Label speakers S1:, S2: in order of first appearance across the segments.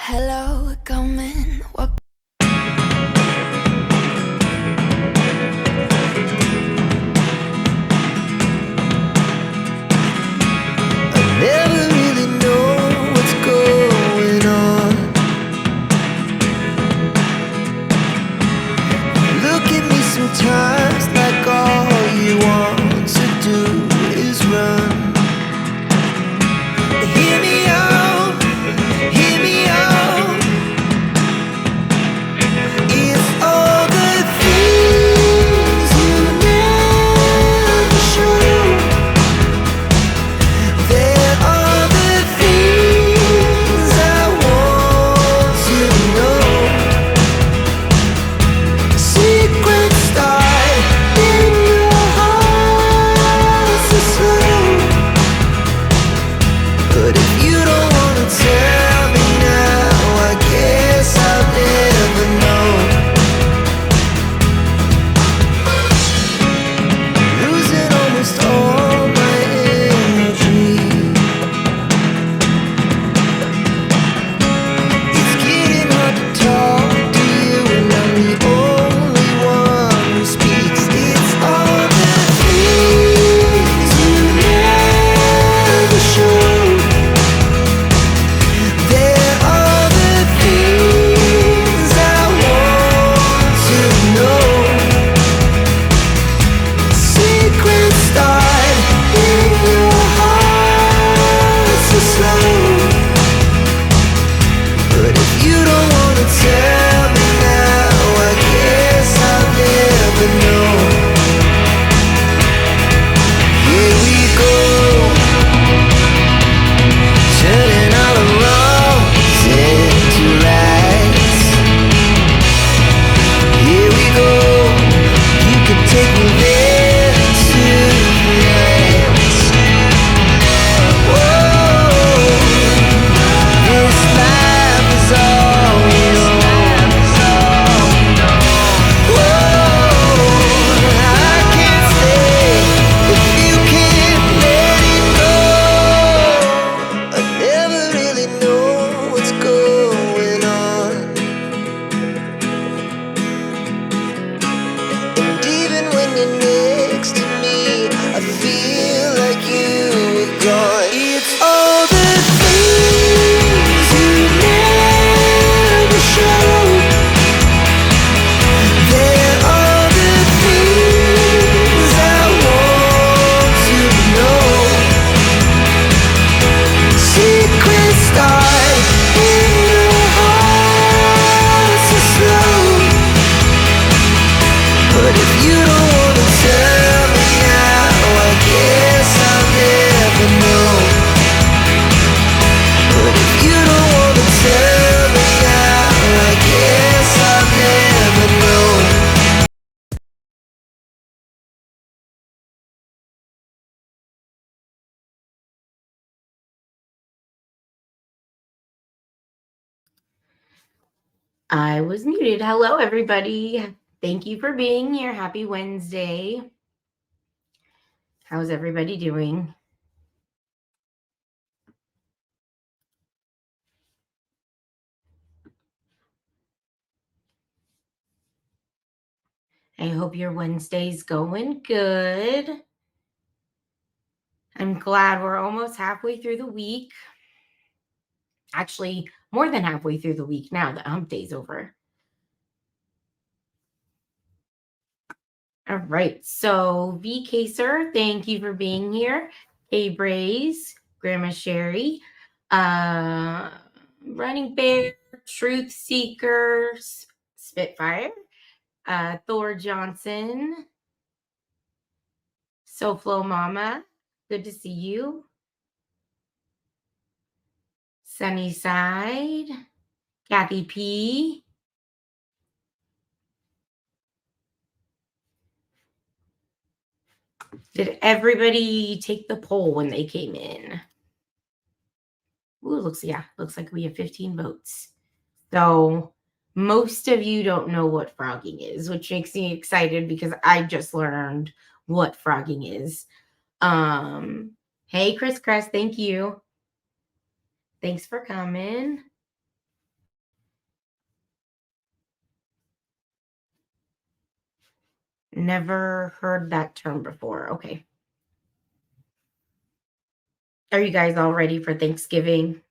S1: Hello, coming. What? I never really know what's going on. Look at me sometimes like all you want to do is run. Hear me out, hear me out. It's all the things you never show. There are the things I want to know. Secrets start in your heart so slow. But if you don't wanna tell me now, I guess I'll never know. Losing almost all my energy. It's getting hard to talk to you, and I'm the only one who speaks. It's all the things you never show. There are the things I want to know. Secrets start in your heart so slow. But if you don't wanna tell me now, I guess I'll never know. Here we go, turning all the wrongs into rights. Here we go, you can take me there tonight. Whoa, this life is all we know. Whoa, I can't stay if you can't let it go. I never really know what's going on. And even when you're next to me, I feel like you were gone. It's all the things you never show. There are the things I want to know. Secrets start in your heart so slow. But if you don't wanna tell me now, I guess I'll never know. But if you don't wanna tell me now, I guess I'll never know. I was muted. Hello, everybody. Thank you for being here. Happy Wednesday. How's everybody doing? I hope your Wednesday's going good. I'm glad we're almost halfway through the week. Actually, more than halfway through the week now. The hump day's over. All right. So, V. Kaser, thank you for being here. A. Braze, Grandma Sherry, Running Bear, Truth Seekers, Spitfire, Thor Johnson, SoFlo Mama, good to see you. Sunnyside, Kathy P. Did everybody take the poll when they came in? Ooh, looks like we have 15 votes. So most of you don't know what phrogging is, which makes me excited because I just learned what phrogging is. Hey, Chris Crest, thank you. Thanks for coming. Never heard that term before. Okay. Are you guys all ready for Thanksgiving?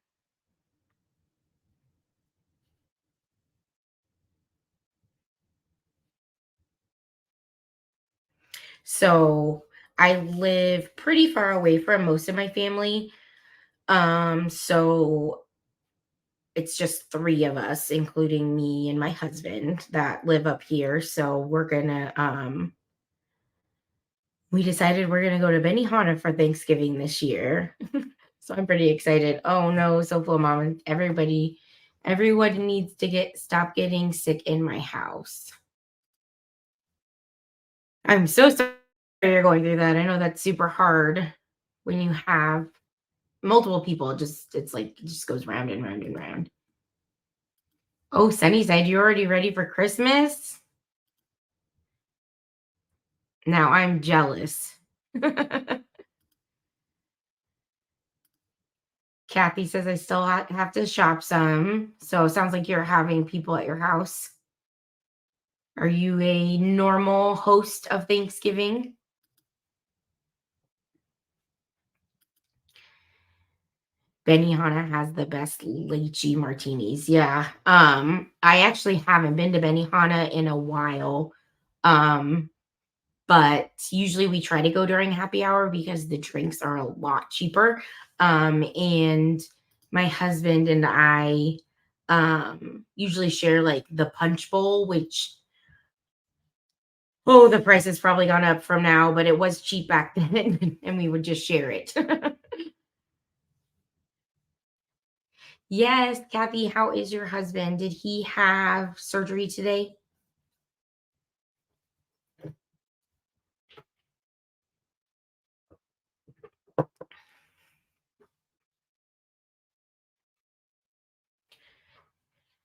S1: So I live pretty far away from most of my family. So it's just three of us, including me and my husband, that live up here. So we decided we're gonna go to Benihana for Thanksgiving this year. So I'm pretty excited. Oh no, so full mom, everyone needs to stop getting sick in my house. I'm so sorry you're going through that. I know that's super hard when you have multiple people. It's like it just goes round and round and round. Oh, Sunnyside, you already ready for Christmas? Now I'm jealous. Kathy says I still have to shop some. So it sounds like you're having people at your house. Are you a normal host of Thanksgiving? Benihana has the best lychee martinis. Yeah. I actually haven't been to Benihana in a while. Um, but usually we try to go during happy hour because the drinks are a lot cheaper. And my husband and I usually share like the punch bowl, which oh, the price has probably gone up from now, but it was cheap back then and we would just share it. Yes, Kathy, how is your husband? Did he have surgery today?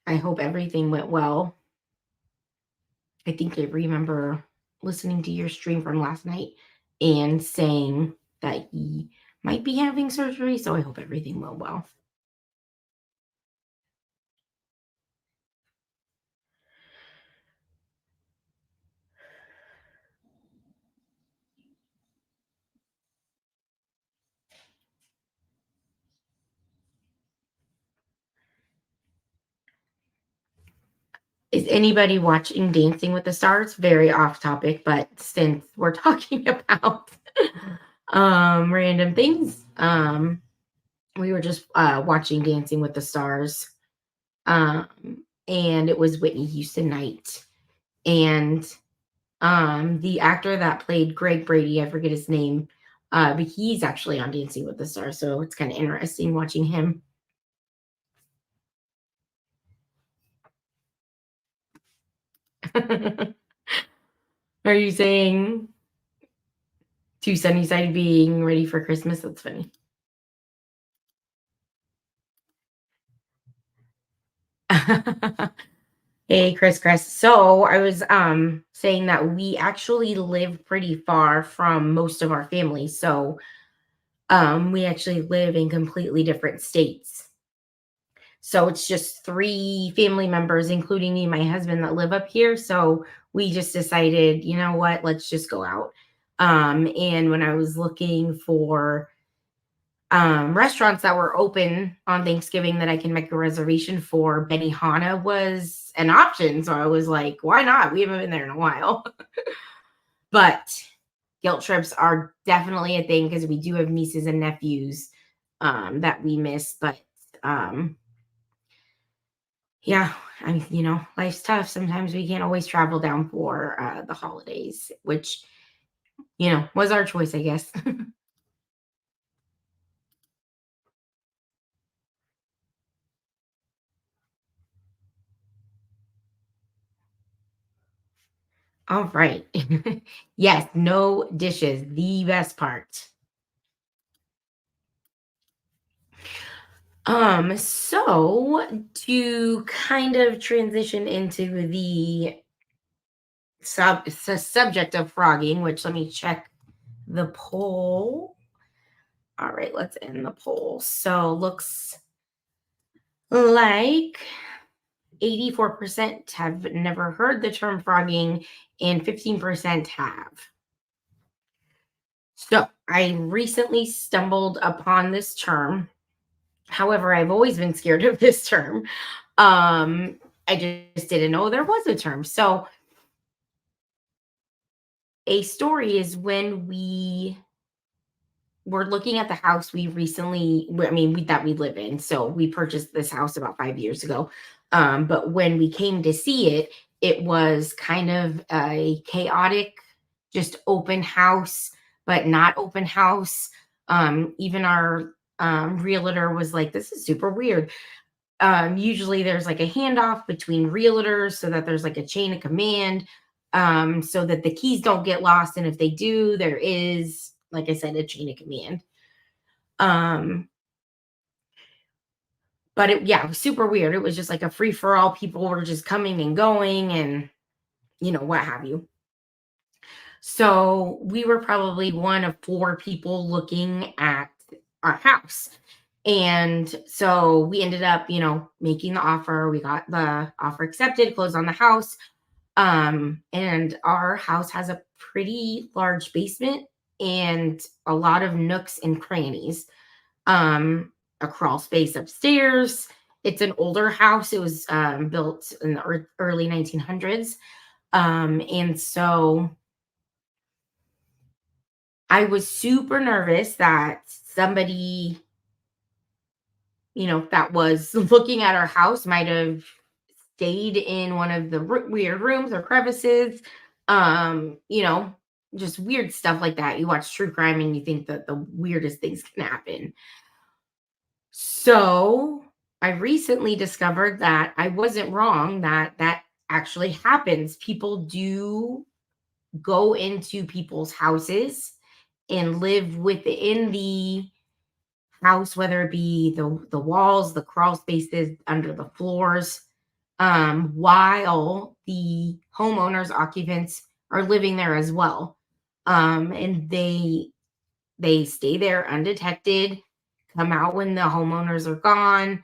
S1: I hope everything went well. I think I remember listening to your stream from last night and saying that he might be having surgery, so I hope everything went well. Is anybody watching Dancing with the Stars? Very off topic, but since we're talking about random things, we were just watching Dancing with the Stars. Um, and it was Whitney Houston night. And the actor that played Greg Brady, I forget his name, but he's actually on Dancing with the Stars, so it's kind of interesting watching him. Are you saying to Sunnyside being ready for Christmas? That's funny. Hey, Chris. So I was saying that we actually live pretty far from most of our family. So we actually live in completely different states. So it's just three family members, including me and my husband, that live up here. So we just decided, you know what, let's just go out. And when I was looking for restaurants that were open on Thanksgiving that I can make a reservation for, Benihana was an option. So I was like, why not? We haven't been there in a while. But guilt trips are definitely a thing because we do have nieces and nephews that we miss. But yeah, life's tough. Sometimes we can't always travel down for the holidays, which, was our choice, I guess. All right. Yes, no dishes, the best part. So to kind of transition into the subject of frogging, which let me check the poll. All right, let's end the poll. So looks like 84% have never heard the term frogging, and 15% have. So I recently stumbled upon this term. However, I've always been scared of this term. I just didn't know there was a term. So a story is when we were looking at the house we recently, that we live in. So we purchased this house about 5 years ago. But when we came to see it, it was kind of a chaotic, just open house, but not open house. Even our realtor was like, this is super weird. Usually there's like a handoff between realtors so that there's like a chain of command, so that the keys don't get lost. And if they do, there is, like I said, a chain of command. Um, but it was super weird. It was just like a free for all. People were just coming and going and, what have you. So we were probably one of four people looking at our house. And so we ended up, making the offer. We got the offer accepted, closed on the house. And our house has a pretty large basement and a lot of nooks and crannies. A crawl space upstairs. It's an older house. It was built in the early 1900s. And so I was super nervous that somebody, that was looking at our house might have stayed in one of the weird rooms or crevices. Um, you know, just weird stuff like that. You watch true crime and you think that the weirdest things can happen. So I recently discovered that I wasn't wrong, that that actually happens. People do go into people's houses and live within the house, whether it be the walls, the crawl spaces, under the floors, while the homeowners, occupants are living there as well. And they stay there undetected, come out when the homeowners are gone,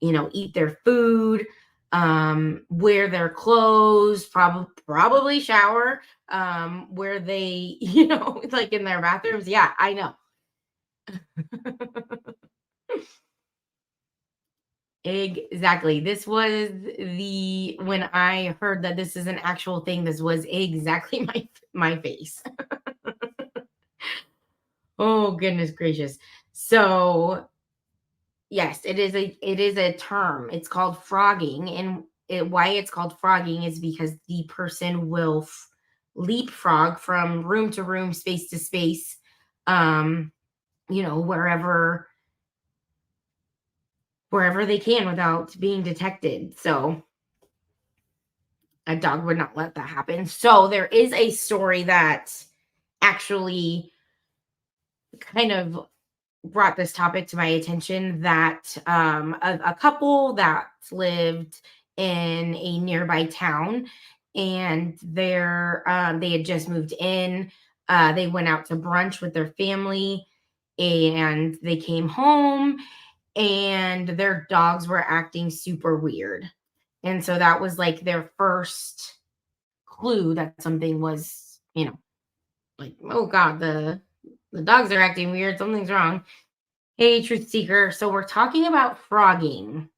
S1: eat their food, wear their clothes, probably shower, where they, like in their bathrooms. Yeah, I know. Exactly. This was when I heard that this is an actual thing, this was exactly my face. Oh goodness gracious. So yes, it is a term. It's called frogging, and why it's called frogging is because the person will leapfrog from room to room, space to space, um, wherever they can without being detected. So a dog would not let that happen. So there is a story that actually kind of brought this topic to my attention, that a couple that lived in a nearby town, and they had just moved in. They went out to brunch with their family, and they came home, and their dogs were acting super weird. And so that was like their first clue that something was, like, oh God, the dogs are acting weird, something's wrong. Hey, truth seeker. So we're talking about frogging.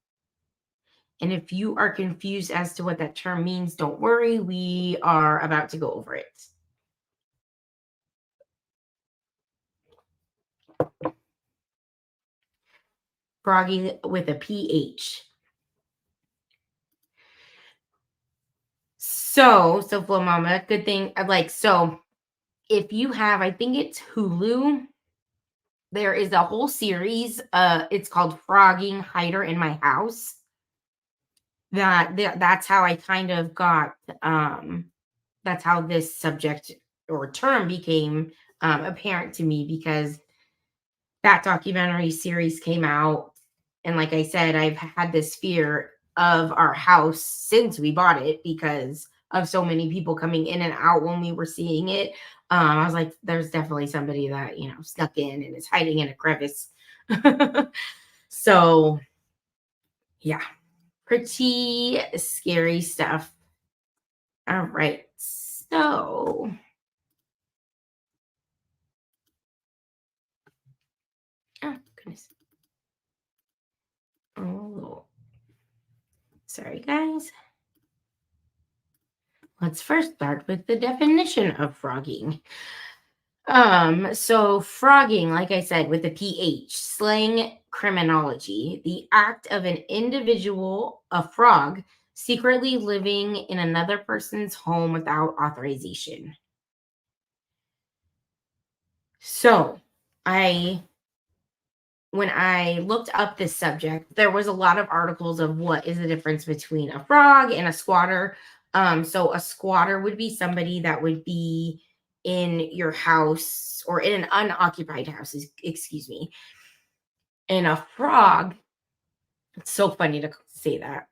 S1: And if you are confused as to what that term means, don't worry. We are about to go over it. Frogging with a PH. So Flo Mama, good thing. So if you have, I think it's Hulu, there is a whole series. It's called Frogging Hider in My House. That's how I kind of got, that's how this subject or term became apparent to me, because that documentary series came out. And like I said, I've had this fear of our house since we bought it because of so many people coming in and out when we were seeing it. I was like, there's definitely somebody that, snuck in and is hiding in a crevice. So, yeah. Pretty scary stuff. All right. So, oh, goodness. Oh, sorry, guys. Let's first start with the definition of frogging. So frogging, like I said, with the PH, slang criminology, the act of an individual, a frog, secretly living in another person's home without authorization. So I when I looked up this subject, there was a lot of articles of what is the difference between a frog and a squatter. So a squatter would be somebody that would be in your house or in an unoccupied house, excuse me. And a frog, it's so funny to say that.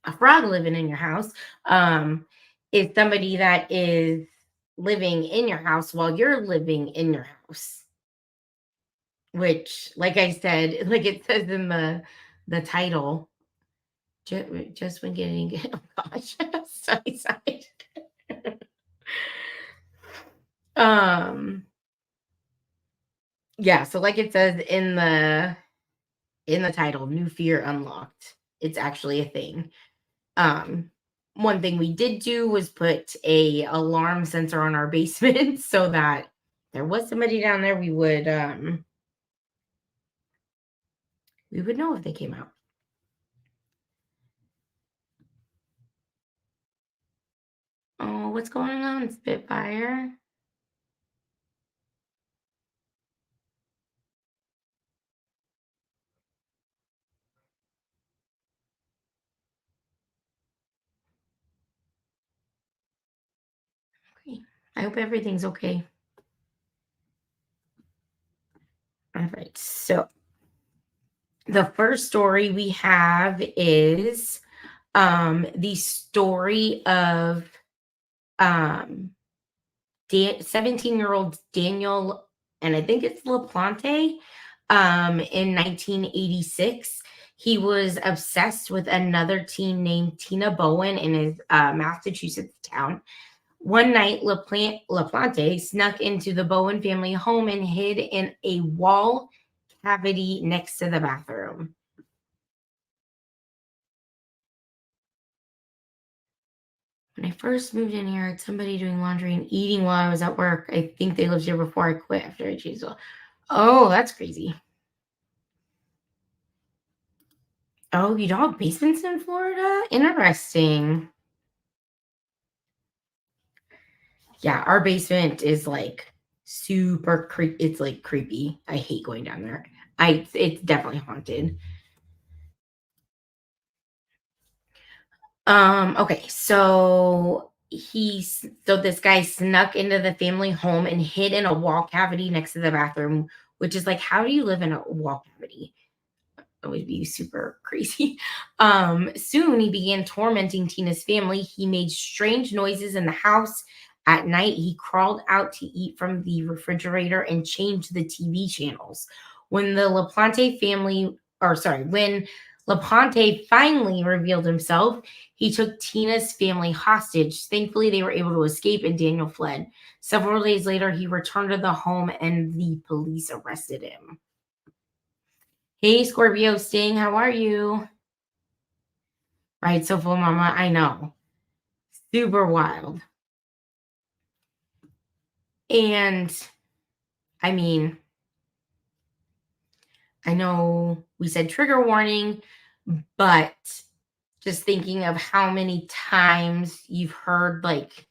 S1: A frog living in your house um, is somebody that is living in your house while you're living in your house. Which, like I said, like it says in the title, just when getting oh gosh, so excited. um, yeah, so like it says in the title, new fear unlocked. It's actually a thing. Um, one thing we did do was put a alarm sensor on our basement so that there was somebody down there, we would know if they came out. Oh, what's going on, Spitfire? Okay. I hope everything's okay. All right. So the first story we have is the story of um 17-year-old Daniel, and I think it's LaPlante. In 1986, he was obsessed with another teen named Tina Bowen in his Massachusetts town. One night, LaPlante snuck into the Bowen family home and hid in a wall cavity next to the bathroom. When I first moved in here, I had somebody doing laundry and eating while I was at work. I think they lived here before I quit after I changed. Oh, that's crazy. Oh, you don't have basements in Florida? Interesting. Yeah, our basement is like super creepy. It's like creepy. I hate going down there. It's definitely haunted. Okay, so this guy snuck into the family home and hid in a wall cavity next to the bathroom, which is like, how do you live in a wall cavity? It would be super crazy. Soon he began tormenting Tina's family. He made strange noises in the house. At night, he crawled out to eat from the refrigerator and changed the TV channels. When the LaPlante family, or sorry, when LaPlante finally revealed himself, he took Tina's family hostage. Thankfully, they were able to escape and Daniel fled. Several days later, he returned to the home and the police arrested him. Hey, Scorpio Sting, how are you? Right, so full mama, I know. Super wild. And I mean, I know we said trigger warning, but just thinking of how many times you've heard like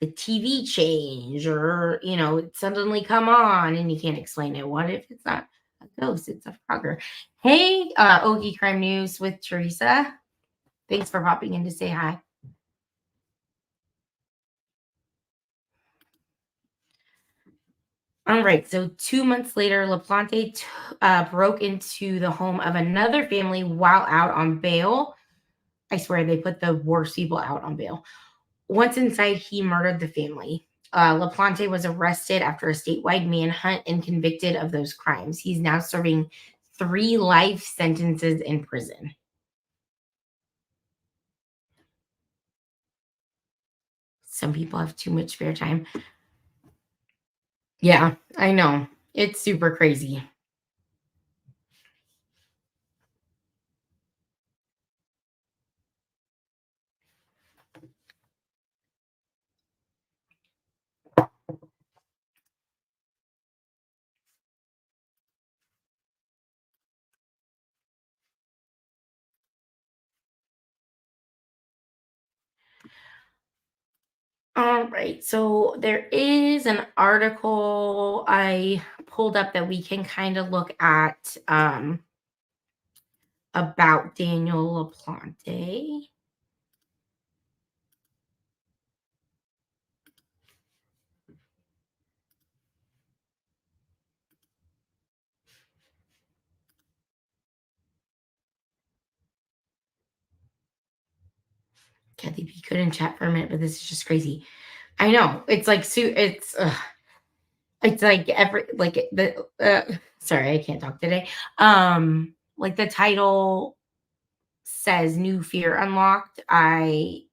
S1: the TV change or, it suddenly come on and you can't explain it. What if it's not a ghost? It's a frogger. Hey, Okie Crime News with Teresa. Thanks for popping in to say hi. All right. So 2 months later, LaPlante broke into the home of another family while out on bail. I swear they put the worst people out on bail. Once inside, he murdered the family. LaPlante was arrested after a statewide manhunt and convicted of those crimes. He's now serving 3 life sentences in prison. Some people have too much spare time. Yeah, I know. It's super crazy. All right. So there is an article I pulled up that we can kind of look at about Daniel LaPlante. Kathy P couldn't chat for a minute, but this is just crazy. I know. It's like it's like every like the sorry, I can't talk today. Like the title says new fear unlocked. I've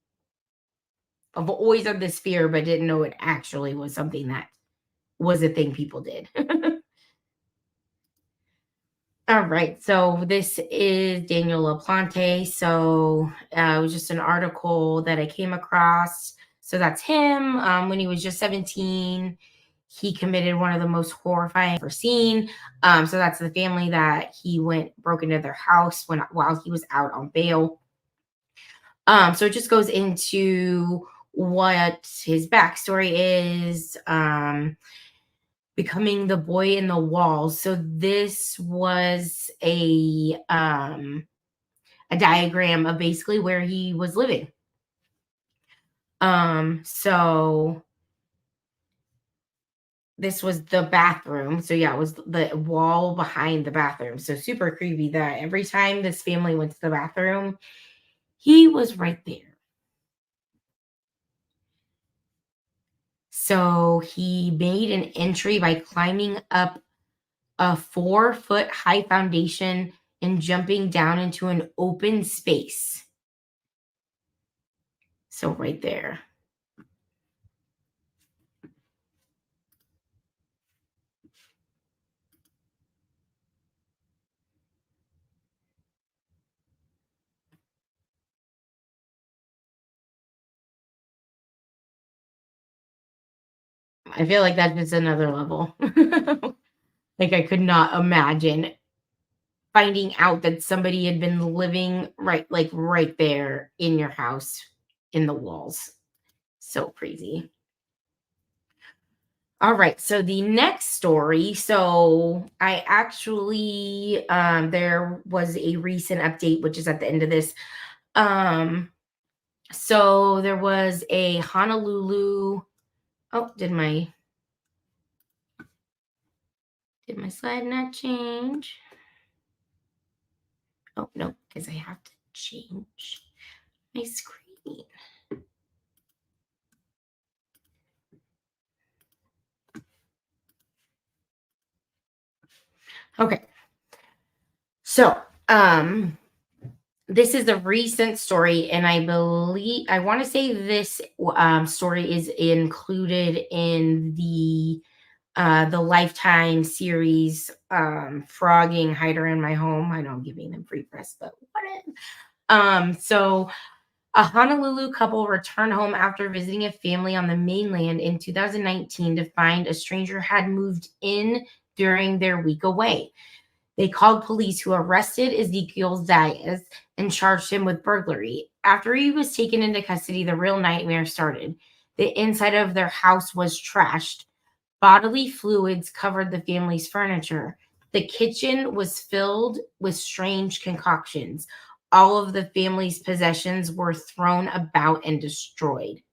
S1: always had this fear, but didn't know it actually was something that was a thing people did. All right, so this is Daniel LaPlante. So it was just an article that I came across. So that's him. When he was just 17, he committed one of the most horrifying I've ever seen. So that's the family that he broke into their house while he was out on bail. So it just goes into what his backstory is. Becoming the boy in the walls. So this was a diagram of basically where he was living. So this was the bathroom. So yeah, it was the wall behind the bathroom. So super creepy that every time this family went to the bathroom, he was right there. So he made an entry by climbing up a 4-foot high foundation and jumping down into an open space. So right there. I feel like that's just another level. Like I could not imagine finding out that somebody had been living right there in your house in the walls. So crazy. All right, so the next story. So I actually there was a recent update, which is at the end of this. Um so there was a Honolulu. Oh, did my slide not change? Oh no, because I have to change my screen. Okay. So, this is a recent story, and I want to say this story is included in the Lifetime series, Frogging Hider in My Home. I know I'm giving them free press, but whatever. So a Honolulu couple returned home after visiting a family on the mainland in 2019 to find a stranger had moved in during their week away. They called police, who arrested Ezekiel Zayas and charged him with burglary. After he was taken into custody, the real nightmare started. The inside of their house was trashed. Bodily fluids covered the family's furniture. The kitchen was filled with strange concoctions. All of the family's possessions were thrown about and destroyed.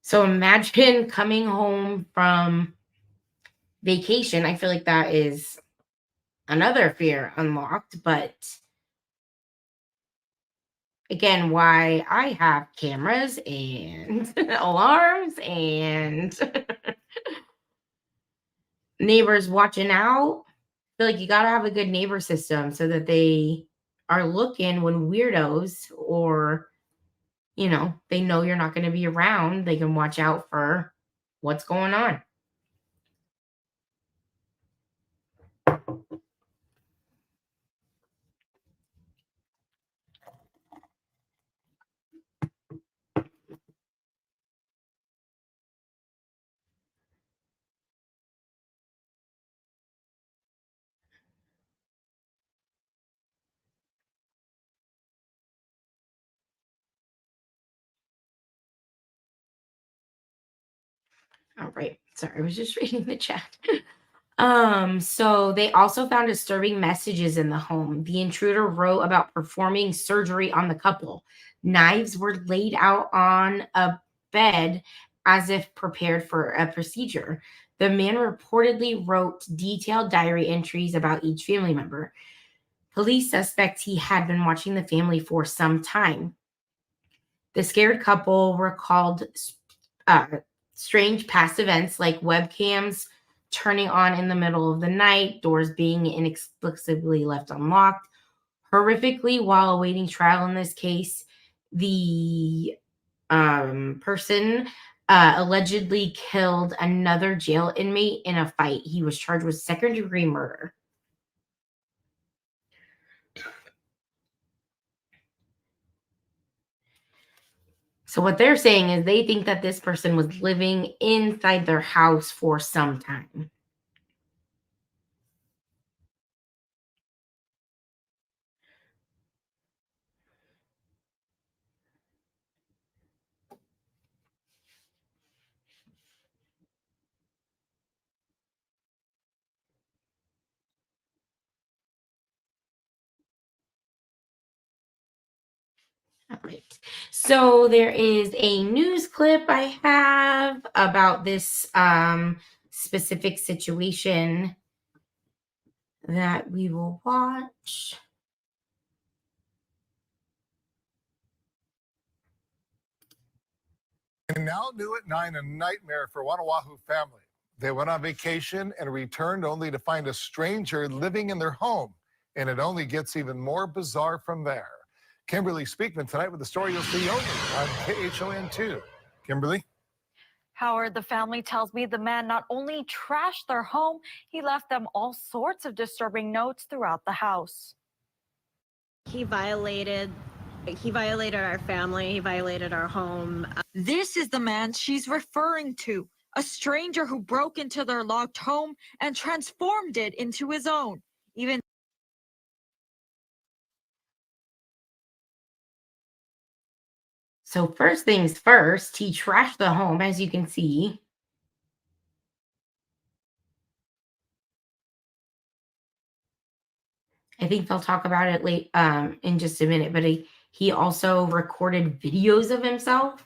S1: So imagine coming home from vacation. I feel like that is another fear unlocked, but again, why I have cameras and alarms and neighbors watching out. I feel like you got to have a good neighbor system so that they are looking when weirdos or They know you're not going to be around. They can watch out for what's going on. All right. Sorry, I was just reading the chat. So they also found disturbing messages in the home. The intruder wrote about performing surgery on the couple. Knives were laid out on a bed as if prepared for a procedure. The man reportedly wrote detailed diary entries about each family member. Police suspect he had been watching the family for some time. The scared couple recalled uh, strange past events like webcams turning on in the middle of the night, doors being inexplicably left unlocked. Horrifically, while awaiting trial in this case, the person allegedly killed another jail inmate in a fight. He was charged with second-degree murder. So what they're saying is they think that this person was living inside their house for some time. All right. So there is a news clip I have about this specific situation that we will watch.
S2: And now new at 9, a nightmare for one Oahu family. They went on vacation and returned only to find a stranger living in their home. And it only gets even more bizarre from there. Kimberly Speakman tonight with the story you'll see only on KHON2. Kimberly?
S3: Howard, the family tells me the man not only trashed their home, he left them all sorts of disturbing notes throughout the house.
S4: He violated our family. He violated our home.
S3: This is the man she's referring to, a stranger who broke into their locked home and transformed it into his own. Even
S1: So first things first, he trashed the home, as you can see. I think they'll talk about it late in just a minute, but he also recorded videos of himself.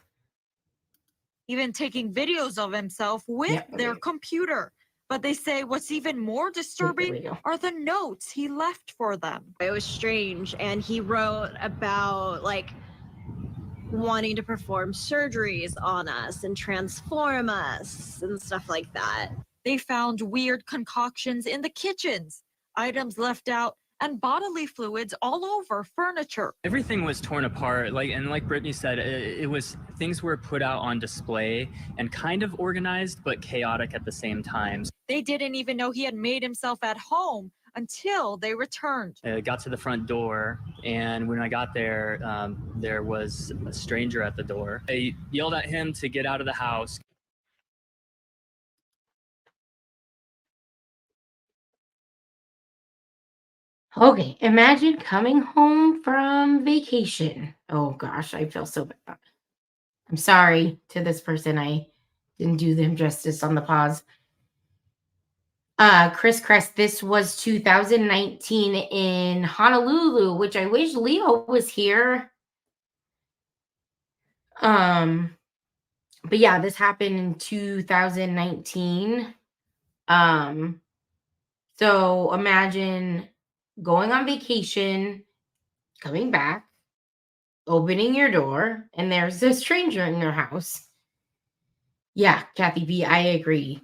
S3: even taking videos of himself with their computer. But they say what's even more disturbing are the notes he left for them.
S4: It was strange, and he wrote about wanting to perform surgeries on us and transform us and stuff like that.
S3: They found weird concoctions in the kitchens, items left out, and bodily fluids all over furniture.
S5: Everything was torn apart, like Brittany said, it was, things were put out on display and kind of organized but chaotic at the same time.
S3: They didn't even know he had made himself at home until they returned.
S5: I got to the front door, and when I got there, there was a stranger at the door. I yelled at him to get out of the house.
S1: Okay, imagine coming home from vacation. Oh gosh, I feel so bad. I'm sorry to this person. I didn't do them justice on the pause. Chris Crest, this was 2019 in Honolulu, which I wish Leo was here. But yeah, this happened in 2019. So imagine going on vacation, coming back, opening your door, and there's a stranger in your house. Yeah, Kathy B, I agree.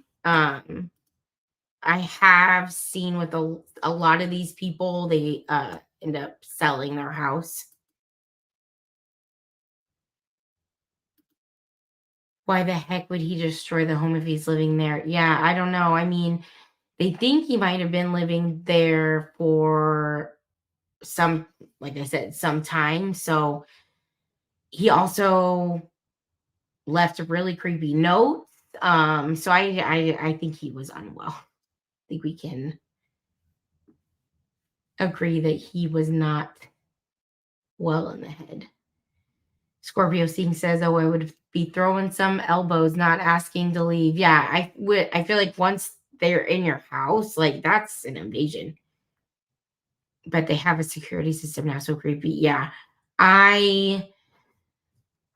S1: I have seen with a lot of these people, they end up selling their house. Why the heck would he destroy the home if he's living there? Yeah, I don't know. I mean, they think he might have been living there for some, like I said, some time. So he also left a really creepy note. So I think he was unwell. I think we can agree that he was not well in the head. Scorpio Sting says, "Oh, I would be throwing some elbows, not asking to leave." Yeah, I would. I feel like once they're in your house, like that's an invasion. But they have a security system now, so creepy. Yeah, I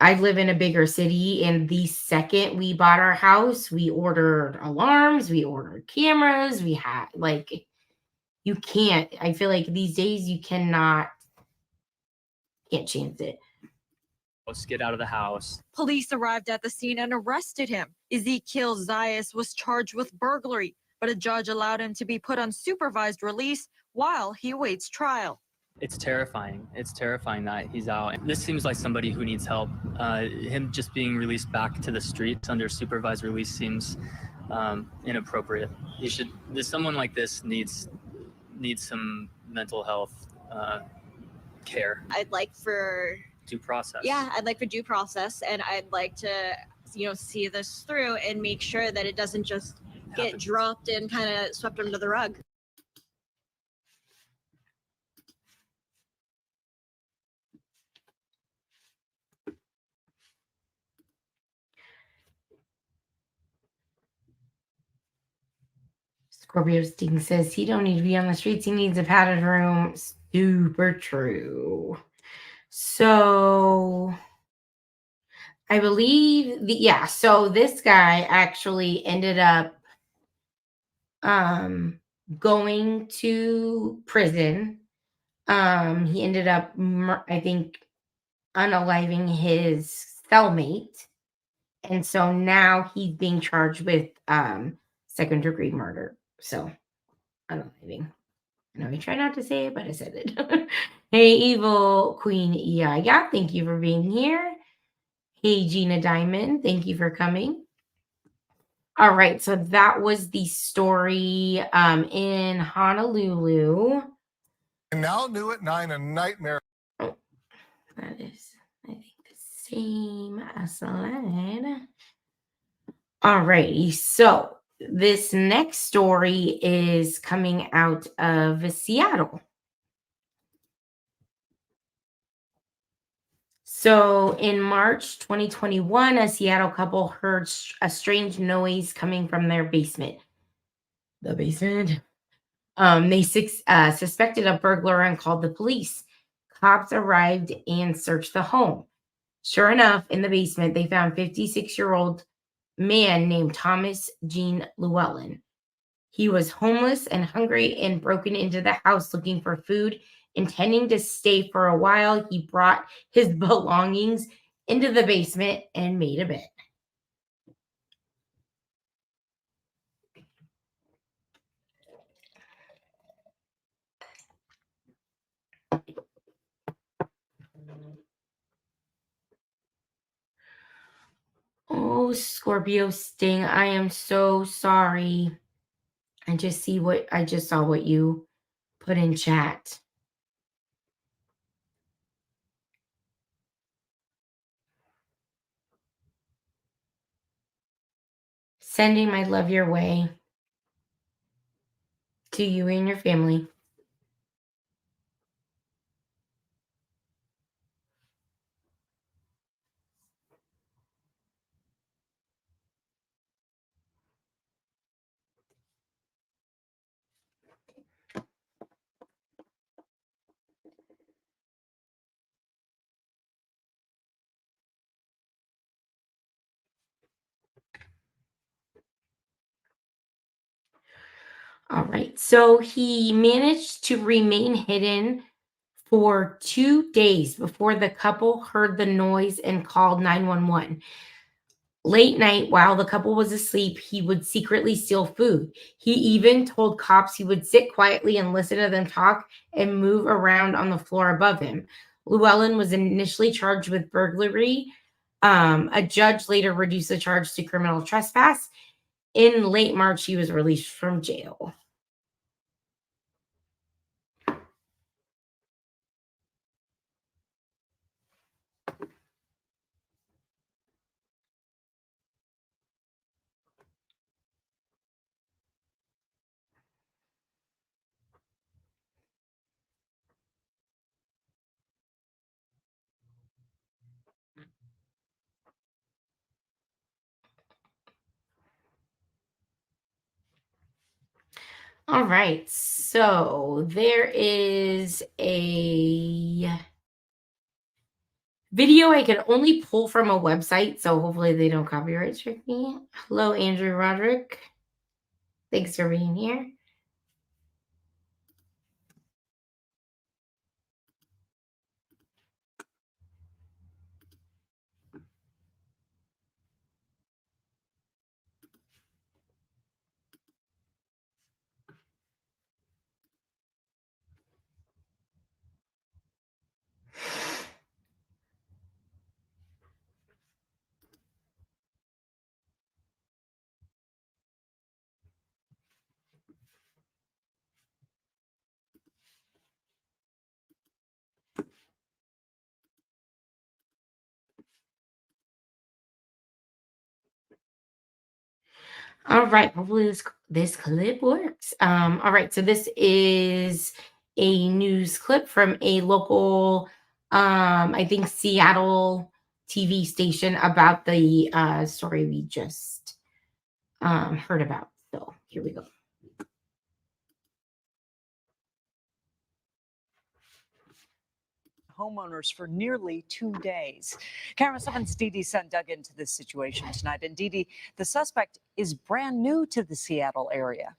S1: live in a bigger city, and the second we bought our house, we ordered alarms, we ordered cameras, we had like you can't. I feel like these days you can't chance it.
S5: Let's get out of the house.
S3: Police arrived at the scene and arrested him. Ezekiel Zayas was charged with burglary, but a judge allowed him to be put on supervised release while he awaits trial.
S5: It's terrifying. It's terrifying that he's out. This seems like somebody who needs help. Him just being released back to the streets under supervised release seems inappropriate. Someone like this needs some mental health care.
S4: I'd like for
S5: due process.
S4: Yeah, I'd like for due process, and I'd like to, see this through and make sure that it doesn't just get dropped and kind of swept under the rug.
S1: Scorpio Sting says he don't need to be on the streets. He needs a padded room. Super true. So I believe so this guy actually ended up going to prison. He ended up, I think, unaliving his cellmate. And so now he's being charged with second-degree murder. So, unaliving. I know I try not to say it, but I said it. Hey, Evil Queen Yaya, thank you for being here. Hey, Gina Diamond, thank you for coming. All right, so that was the story in Honolulu.
S2: And now new at 9, a nightmare.
S1: Oh, that is, I think, the same slide. All righty, so this next story is coming out of Seattle. So in March 2021, a Seattle couple heard a strange noise coming from their basement. The basement. They suspected a burglar and called the police. Cops arrived and searched the home. Sure enough, in the basement, they found 56-year-old man named Thomas Jean Llewellyn. He was homeless and hungry and broken into the house looking for food. Intending to stay for a while, he brought his belongings into the basement and made a bed. Oh, Scorpio Sting, I am so sorry. I just saw what you put in chat. Sending my love your way to you and your family. All right. So he managed to remain hidden for 2 days before the couple heard the noise and called 911. Late night, while the couple was asleep, he would secretly steal food. He even told cops he would sit quietly and listen to them talk and move around on the floor above him. Llewellyn was initially charged with burglary, A judge later reduced the charge to criminal trespass. In late March, he was released from jail. All right, so there is a video I can only pull from a website, so hopefully they don't copyright strike me. Hello, Andrew Roderick. Thanks for being here. All right, hopefully this clip works. All right, so this is a news clip from a local, I think Seattle TV station about the story we just heard about. So here we go.
S6: Homeowners for nearly 2 days. Camera 7's Dee Dee Sun dug into this situation tonight. And Dee Dee, the suspect is brand new to the Seattle area.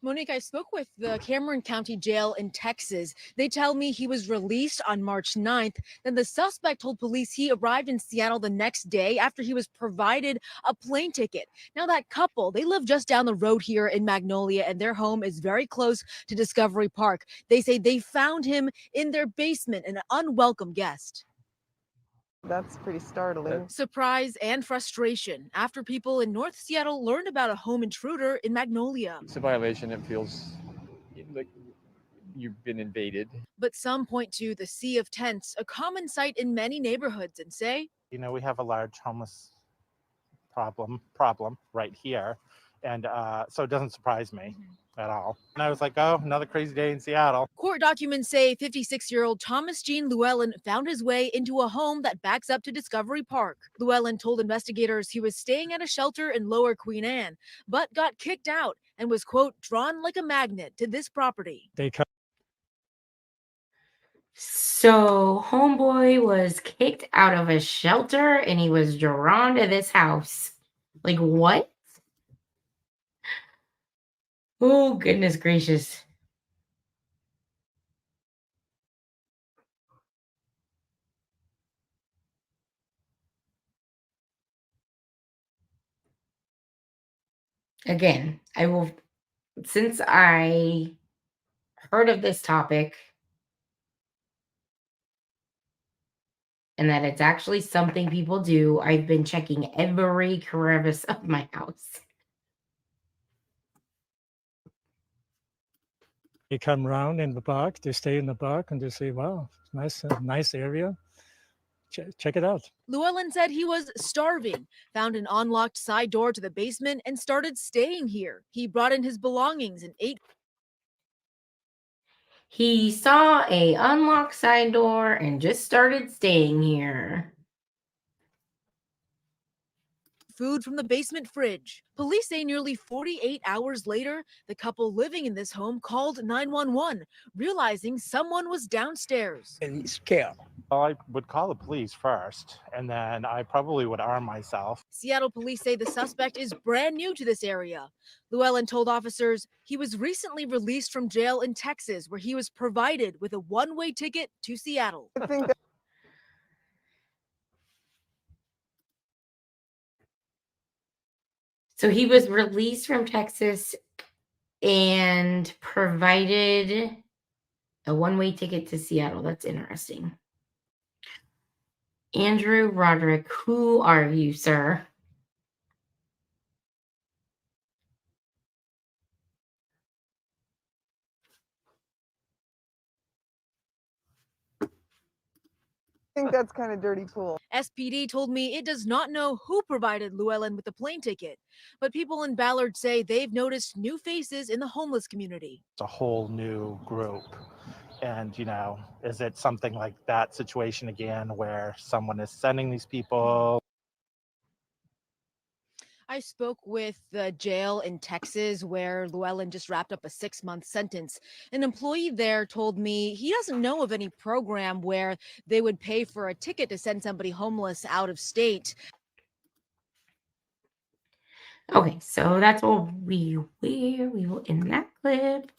S7: Monique, I spoke with the Cameron County Jail in Texas. They tell me he was released on March 9th. Then the suspect told police he arrived in Seattle the next day after he was provided a plane ticket. Now, that couple, they live just down the road here in Magnolia, and their home is very close to Discovery Park. They say they found him in their basement, an unwelcome guest.
S8: That's pretty startling.
S7: Surprise and frustration after people in North Seattle learned about a home intruder in Magnolia.
S9: It's a violation. It feels like you've been invaded.
S7: But some point to the sea of tents, a common sight in many neighborhoods, and say,
S10: you know, we have a large homeless problem right here. And so it doesn't surprise me at all. And I was like, oh, another crazy day in Seattle.
S7: Court documents say 56-year-old Thomas Jean Llewellyn found his way into a home that backs up to Discovery Park. Llewellyn told investigators he was staying at a shelter in Lower Queen Anne, but got kicked out and was, quote, drawn like a magnet to this property.
S1: So homeboy was kicked out of a shelter and he was drawn to this house. Like what? Oh, goodness gracious. Again, since I heard of this topic and that it's actually something people do, I've been checking every crevice of my house.
S11: They come around in the park, they stay in the park, and they say, wow, nice area. Check it out.
S7: Llewellyn said he was starving, found an unlocked side door to the basement, and started staying here. He brought in his belongings and ate.
S1: He saw a unlocked side door and just started staying here.
S7: Food from the basement fridge. Police say nearly 48 hours later, the couple living in this home called 911, realizing someone was downstairs.
S10: And he's scared. Well, I would call the police first, and then I probably would arm myself.
S7: Seattle police say the suspect is brand new to this area. Llewellyn told officers he was recently released from jail in Texas, where he was provided with a one-way ticket to Seattle.
S8: I think that
S1: So he was released from Texas and provided a one-way ticket to Seattle. That's interesting. Andrew Roderick, who are you, sir?
S8: I think that's kind of dirty pool.
S7: SPD told me it does not know who provided Llewellyn with the plane ticket, but people in Ballard say they've noticed new faces in the homeless community.
S10: It's a whole new group. And, is it something like that situation again where someone is sending these people?
S7: I spoke with the jail in Texas where Llewellyn just wrapped up a 6-month sentence. An employee there told me he doesn't know of any program where they would pay for a ticket to send somebody homeless out of state.
S1: Okay, so that's all we will end that clip.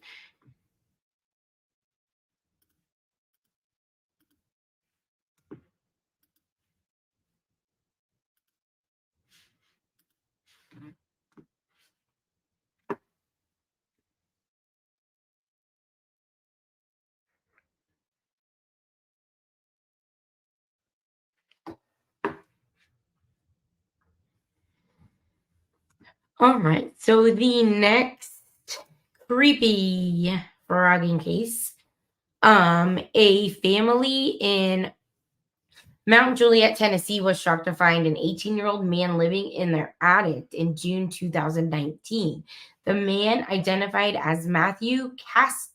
S1: All right, so the next creepy phrogging case, a family in Mount Juliet, Tennessee was shocked to find an 18-year-old man living in their attic in June 2019. The man, identified as Matthew Casto,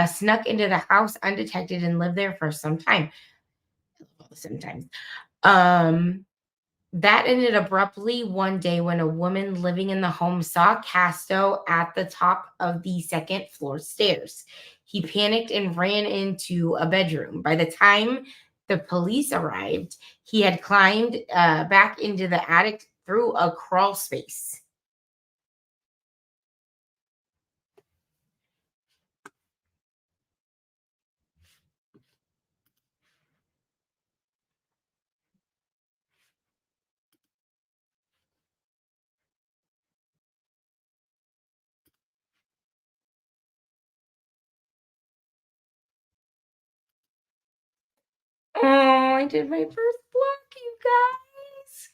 S1: snuck into the house undetected and lived there for some time. Sometimes. That ended abruptly one day when a woman living in the home saw Casto at the top of the second floor stairs. He panicked and ran into a bedroom. By the time the police arrived, he had climbed back into the attic through a crawl space. Oh, I did my first block, you guys.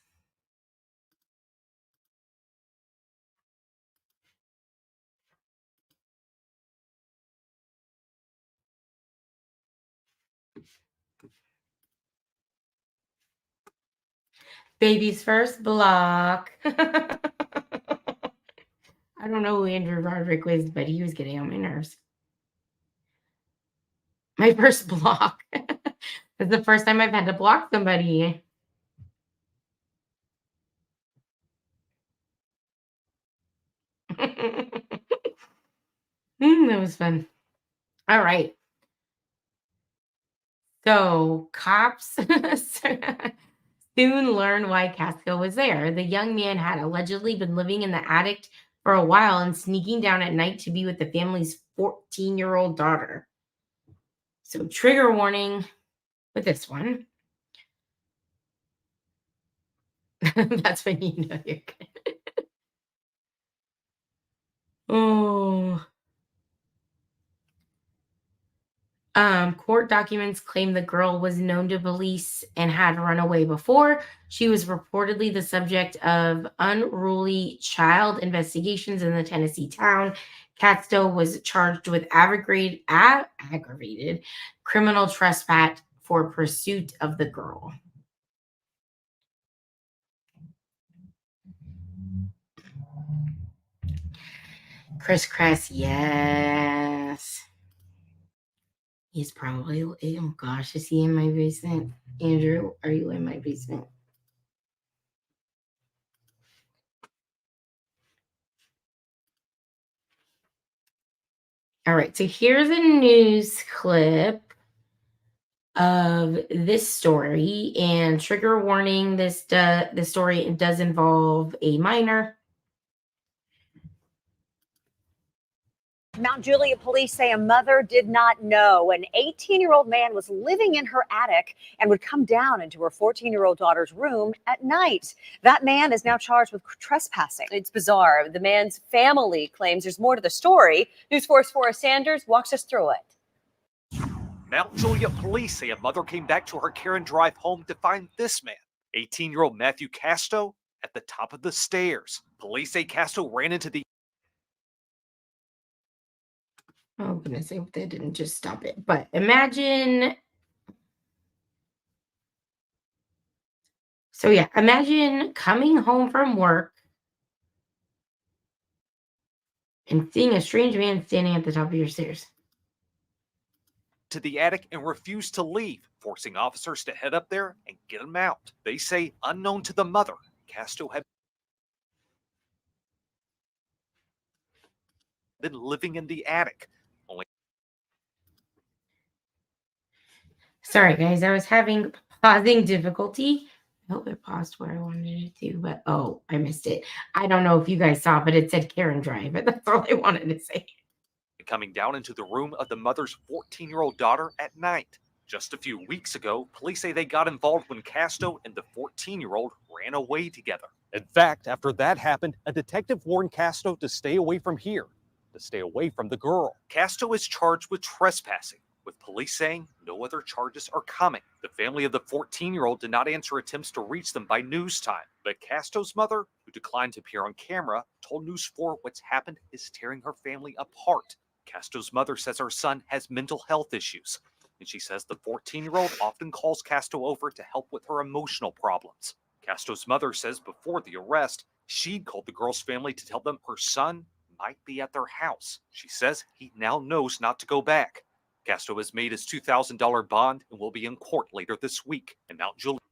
S1: Baby's first block. I don't know who Andrew Roderick was, but he was getting on my nerves. My first block. It's the first time I've had to block somebody. That was fun. All right. So cops soon learned why Casco was there. The young man had allegedly been living in the attic for a while and sneaking down at night to be with the family's 14-year-old daughter. So trigger warning with this one. That's when you know you're good. Oh. Court documents claim the girl was known to police and had run away before. She was reportedly the subject of unruly child investigations in the Tennessee town. Catstow was charged with aggravated criminal trespass for pursuit of the girl. Chris Kress, yes. He's probably, oh gosh, is he in my basement? Andrew, are you in my basement? All right, so here's a news clip of this story, and trigger warning, the story does involve a minor.
S12: Mount Juliet police say a mother did not know an 18-year-old man was living in her attic and would come down into her 14-year-old daughter's room at night. That man is now charged with trespassing. It's bizarre. The man's family claims there's more to the story. News 4's Forrest Sanders walks us through it.
S13: Mount Juliet police say a mother came back to her Karen Drive home to find this man, 18-year-old Matthew Casto, at the top of the stairs. Police say Casto ran into the
S1: Oh goodness, I hope they didn't just stop it. But imagine. So yeah, imagine coming home from work and seeing a strange man standing at the top of your stairs.
S13: to the attic and refused to leave, forcing officers to head up there and get him out. They say, unknown to the mother, Casto had been living in the attic.
S1: Sorry guys, I was having pausing difficulty. I hope it paused where I wanted it to, but oh, I missed it. I don't know if you guys saw, but it said Karen Drive, but that's all I wanted to say.
S13: Coming down into the room of the mother's 14-year-old daughter at night. Just a few weeks ago, police say they got involved when Casto and the 14-year-old ran away together. In fact, after that happened, a detective warned Casto to stay away from here, to stay away from the girl. Casto is charged with trespassing, with police saying no other charges are coming. The family of the 14-year-old did not answer attempts to reach them by news time, but Casto's mother, who declined to appear on camera, told News 4 what's happened is tearing her family apart. Casto's mother says her son has mental health issues, and she says the 14-year-old often calls Casto over to help with her emotional problems. Casto's mother says before the arrest, she'd called the girl's family to tell them her son might be at their house. She says he now knows not to go back. Casto has made his $2,000 bond and will be in court later this week in Mount Juliet.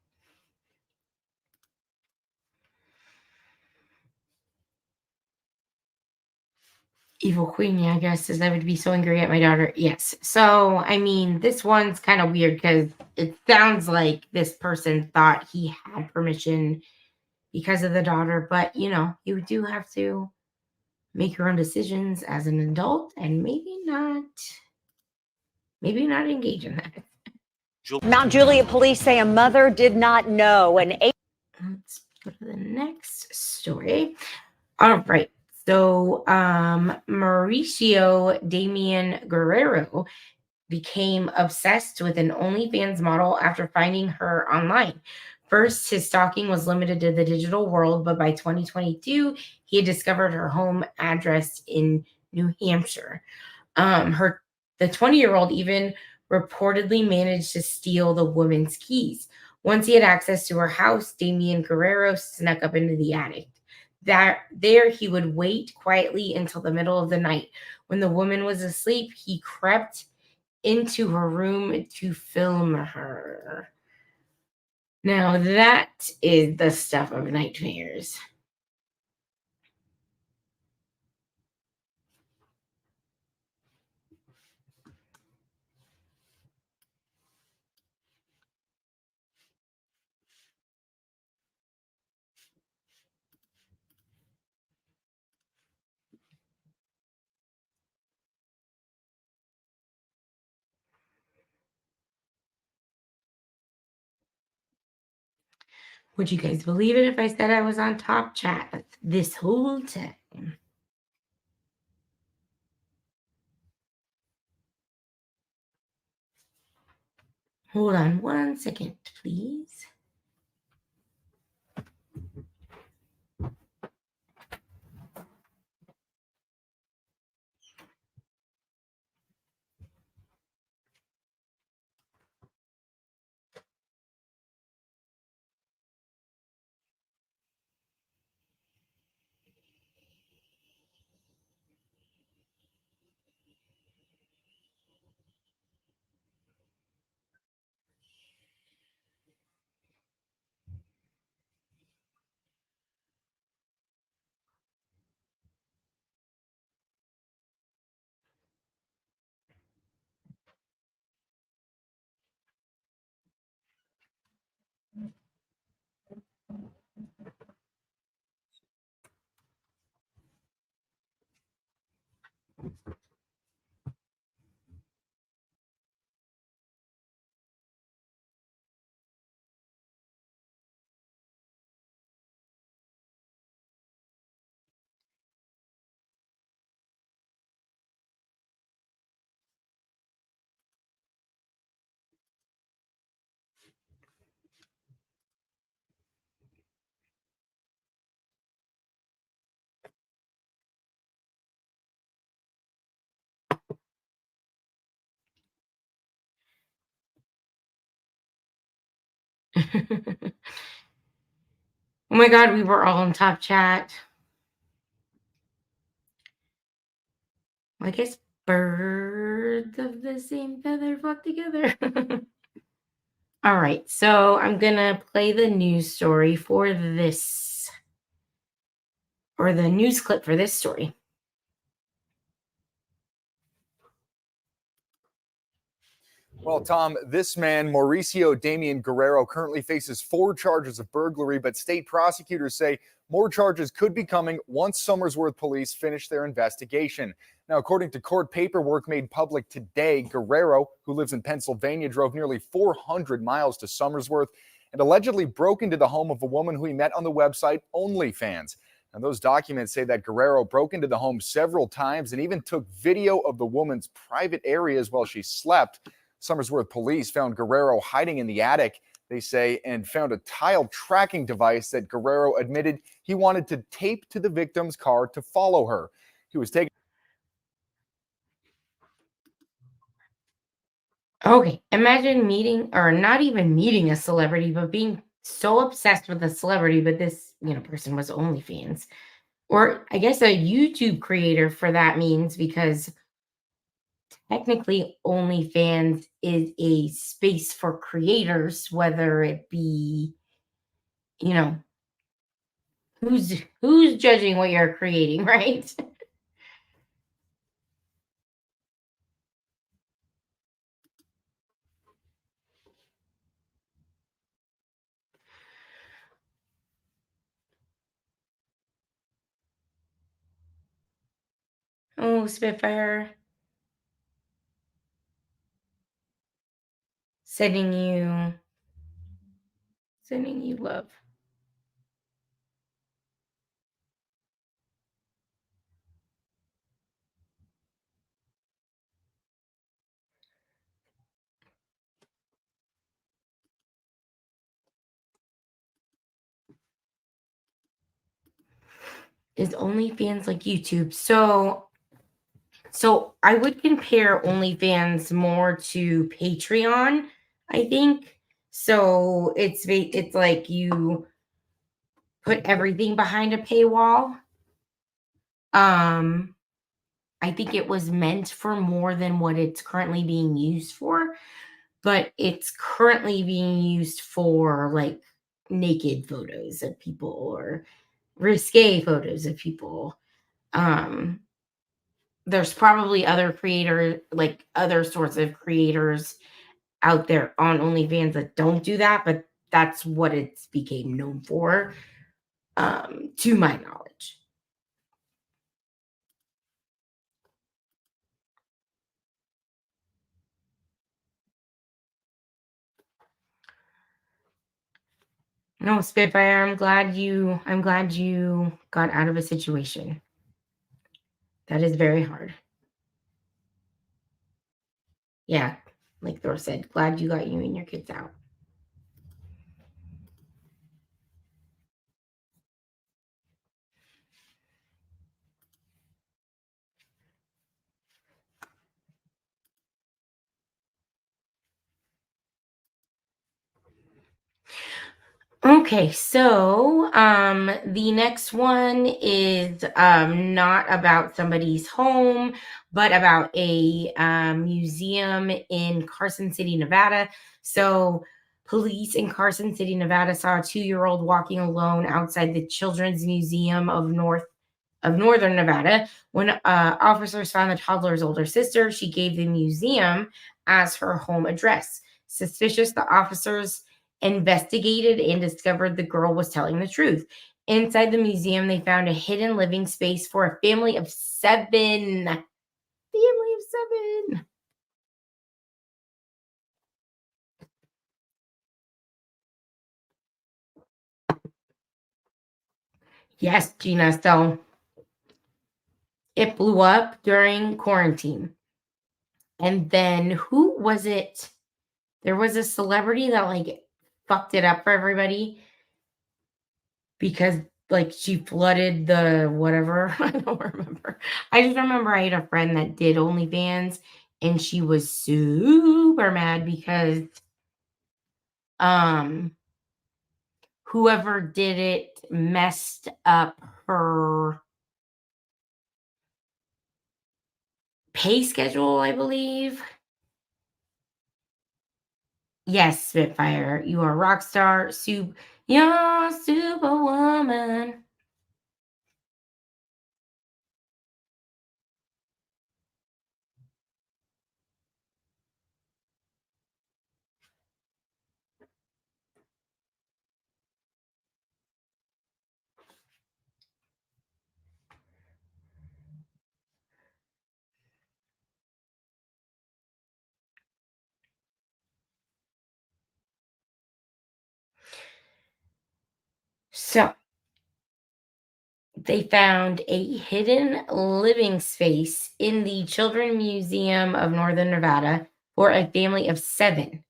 S1: Evil Queen, I guess, says I would be so angry at my daughter. Yes. So, I mean, this one's kind of weird because it sounds like this person thought he had permission because of the daughter, but you know, you do have to make your own decisions as an adult and maybe not engage in that.
S12: Mount Juliet police say a mother did not know an
S1: Let's go to the next story. All right. So Mauricio Damian Guerrero became obsessed with an OnlyFans model after finding her online. First, his stalking was limited to the digital world, but by 2022, he had discovered her home address in New Hampshire. The 20-year-old even reportedly managed to steal the woman's keys. Once he had access to her house, Damian Guerrero snuck up into the attic. There he would wait quietly until the middle of the night. When the woman was asleep, he crept into her room to film her. Now that is the stuff of nightmares. Would you guys believe it if I said I was on top chat this whole time? Hold on one second, please. Oh my God, we were all in top chat. I guess birds of the same feather flock together. All right, so I'm gonna play the news story for this, or the news clip for this story.
S14: Well, Tom, this man, Mauricio Damian Guerrero, currently faces 4 charges of burglary, but state prosecutors say more charges could be coming once Somersworth police finish their investigation. Now, according to court paperwork made public today, Guerrero, who lives in Pennsylvania, drove nearly 400 miles to Somersworth and allegedly broke into the home of a woman who he met on the website OnlyFans. And those documents say that Guerrero broke into the home several times and even took video of the woman's private areas while she slept. Somersworth police found Guerrero hiding in the attic, they say, and found a tile tracking device that Guerrero admitted he wanted to tape to the victim's car to follow her. He was taken.
S1: Okay, imagine meeting, or not even meeting a celebrity, but being so obsessed with a celebrity, but this, person was OnlyFans. Or I guess a YouTube creator for that means, because technically OnlyFans is a space for creators, whether it be, who's judging what you're creating, right? Oh, Spitfire. Sending you love. Is OnlyFans like YouTube? So I would compare OnlyFans more to Patreon, I think. So it's like you put everything behind a paywall. I think it was meant for more than what it's currently being used for, but it's currently being used for like naked photos of people or risque photos of people. There's probably other sorts of creators out there on OnlyFans that don't do that, but that's what it's became known for, to my knowledge. No, Spitfire, I'm glad you got out of a situation. That is very hard. Yeah, like Thor said, glad you got you and your kids out. Okay, so the next one is not about somebody's home, but about a museum in Carson City, Nevada. So police in Carson City, Nevada saw a 2-year-old walking alone outside the Children's Museum of Northern Nevada. When officers found the toddler's older sister, she gave the museum as her home address. Suspicious, the officers investigated and discovered the girl was telling the truth. Inside the museum, they found a hidden living space for a family of 7. Family of 7. Yes, Gina. So it blew up during quarantine. And then who was it? There was a celebrity that like fucked it up for everybody because like she flooded the whatever. I don't remember. I just remember I had a friend that did OnlyFans and she was super mad because whoever did it messed up her pay schedule, I believe. Yes, Spitfire, you are a rock star. You're superwoman. So they found a hidden living space in the Children's Museum of Northern Nevada for a family of 7.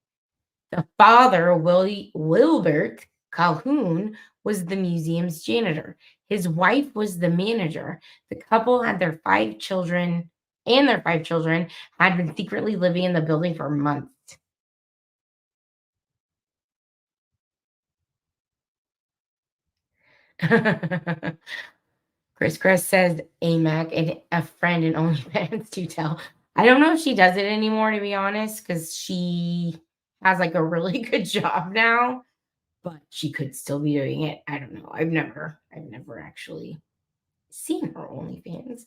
S1: The father, Wilbert Calhoun, was the museum's janitor. His wife was the manager. The couple had their 5 children, and their 5 children had been secretly living in the building for months. Chris says AMAC and a friend and OnlyFans to tell. I don't know if she does it anymore, to be honest, because she has like a really good job now, but she could still be doing it. I don't know. I've never actually seen her OnlyFans.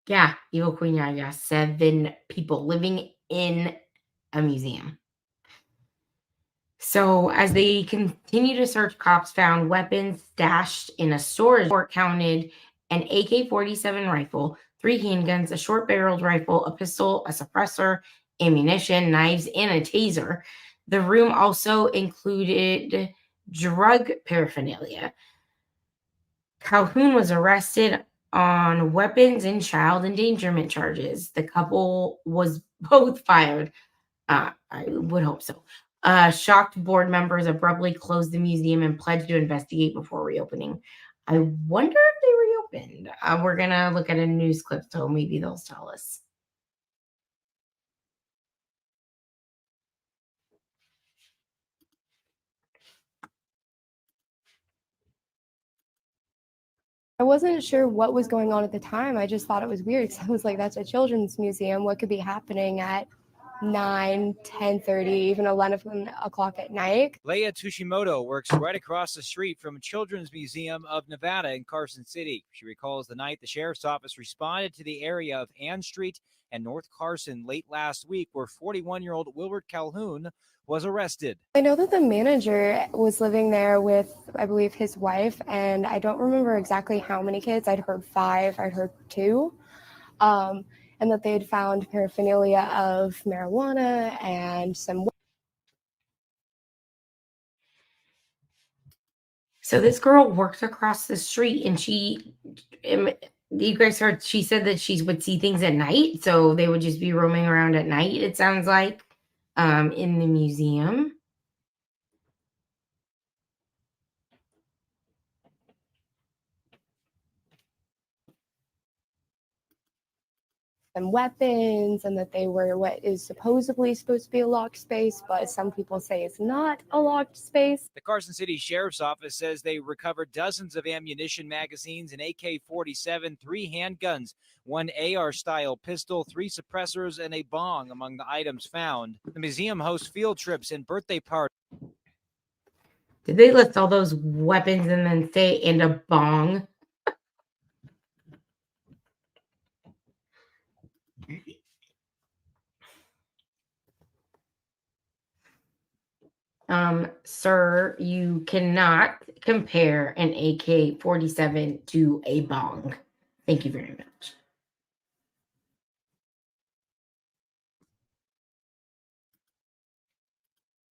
S1: Yeah, Evil Queen Yaya, 7 people living in a museum. So as they continue to search, cops found weapons stashed in a storage. Report counted an AK-47 rifle, 3 handguns, a short-barreled rifle, a pistol, a suppressor, ammunition, knives, and a taser. The room also included drug paraphernalia. Calhoun was arrested on weapons and child endangerment charges. The couple was both fired. I would hope so. Shocked board members abruptly closed the museum and pledged to investigate before reopening. I wonder if they reopened. We're going to look at a news clip, so maybe they'll tell us.
S15: I wasn't sure what was going on at the time. I just thought it was weird because I was like, that's a children's museum. What could be happening at 9, 10:30, even 11 o'clock at night?
S16: Leia Tushimoto works right across the street from Children's Museum of Nevada in Carson City. She recalls the night the sheriff's office responded to the area of Ann Street and North Carson late last week, where 41-year-old Wilbert Calhoun was arrested.
S15: I know that the manager was living there with, I believe, his wife, and I don't remember exactly how many kids. I'd heard 5, I'd heard 2, and that they had found paraphernalia of marijuana and some.
S1: So this girl worked across the street, and you guys heard, she said that she would see things at night, so they would just be roaming around at night, it sounds like, in the museum.
S15: And weapons, and that they were what is supposedly supposed to be a locked space, but some people say it's not a locked space.
S16: The Carson City Sheriff's Office says they recovered dozens of ammunition magazines, an AK-47, 3 handguns, 1 AR-style pistol, 3 suppressors, and a bong among the items found. The museum hosts field trips and birthday parties.
S1: Did they list all those weapons and then say, and a bong? Sir, you cannot compare an AK-47 to a bong. Thank you very much.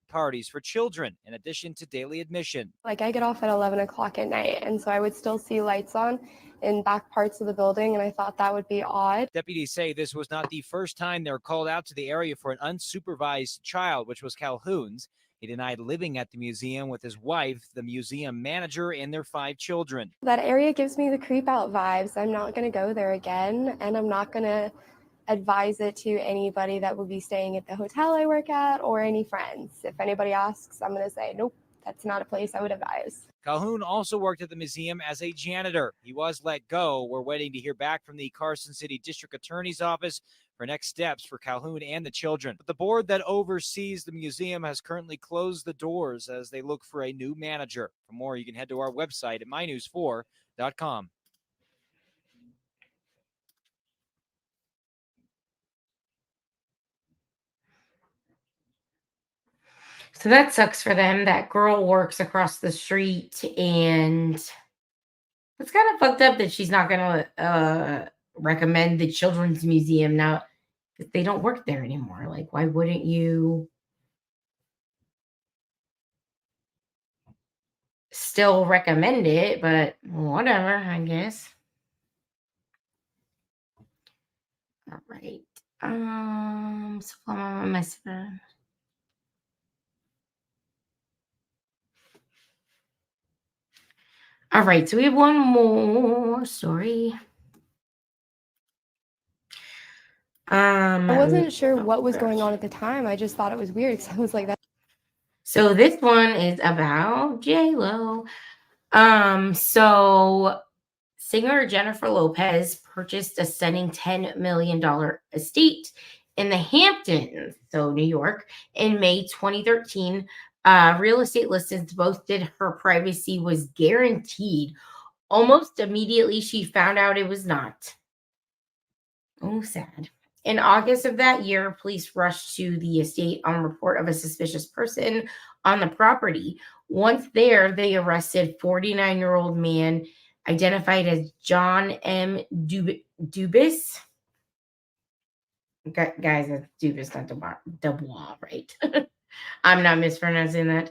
S16: Parties for children, in addition to daily admission.
S15: Like, I get off at 11 o'clock at night, and so I would still see lights on in back parts of the building, and I thought that would be odd.
S16: Deputies say this was not the first time they were called out to the area for an unsupervised child, which was Calhoun's. He denied living at the museum with his wife, the museum manager, and their 5 children.
S15: That area gives me the creep out vibes. I'm not going to go there again, and I'm not going to advise it to anybody that would be staying at the hotel I work at or any friends. If anybody asks, I'm going to say, nope, that's not a place I would advise.
S16: Calhoun also worked at the museum as a janitor. He was let go. We're waiting to hear back from the Carson City District Attorney's Office for next steps for Calhoun and the children. But the board that oversees the museum has currently closed the doors as they look for a new manager. For more, you can head to our website at mynews4.com.
S1: So that sucks for them. That girl works across the street, and it's kind of fucked up that she's not going to recommend the Children's Museum now because they don't work there anymore. Like, why wouldn't you still recommend it? But whatever, I guess. All right. So all right, so we have one more story.
S15: I wasn't sure what was going on at the time. I just thought it was weird because I was like that.
S1: So this one is about J-Lo. So singer Jennifer Lopez purchased a stunning $10 million estate in the Hamptons, so New York, in May 2013. Real estate listings boasted her privacy was guaranteed. Almost immediately, she found out it was not. Oh, sad. In August of that year, police rushed to the estate on report of a suspicious person on the property. Once there, they arrested 49-year-old man identified as John M. Dubis. Guys, that's Dubis, not Dubois, right? I'm not mispronouncing that.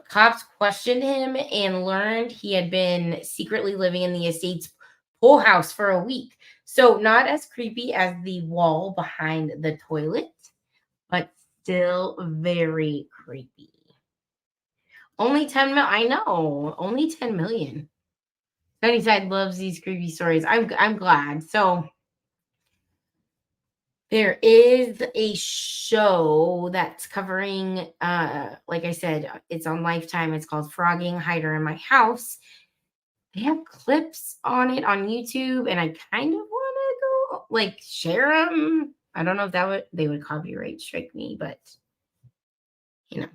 S1: Cops questioned him and learned he had been secretly living in the estate's pool house for a week. So not as creepy as the wall behind the toilet, but still very creepy. Only 10 million. I know. Only 10 million. Sunnyside loves these creepy stories. I'm glad. So there is a show that's covering, like I said, it's on Lifetime. It's called Phrogging, Hide Her in My House. They have clips on it on YouTube, and I kind of want to go like share them. I don't know if they would copyright strike me, but you know.